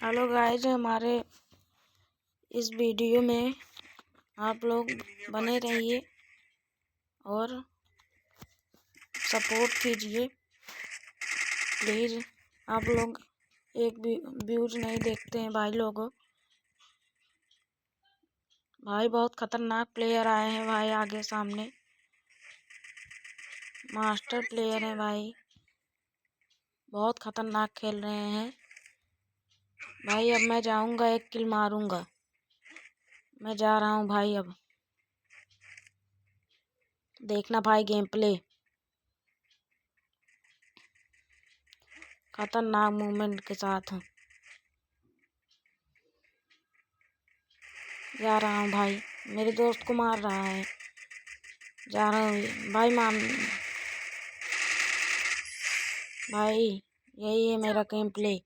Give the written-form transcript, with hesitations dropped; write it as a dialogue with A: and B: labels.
A: Hello guys, हमारे इस video में आप लोग बने रहिए और सपोर्ट कीजिए प्लीज़। आप लोग एक भी व्यूज नहीं देखते हैं भाई लोगों। भाई बहुत खतरनाक प्लेयर आए हैं भाई, आगे सामने मास्टर प्लेयर हैं भाई, बहुत खतरनाक खेल रहे हैं भाई। अब मैं जाऊंगा, एक किल मारूंगा, मैं जा रहा हूँ भाई। अब देखना भाई गेम प्ले, खतरनाक मूवमेंट के साथ जा रहा हूँ भाई। मेरे दोस्त को मार रहा है, जा रहा हूँ भाई। भाई यही है मेरा गेम प्ले।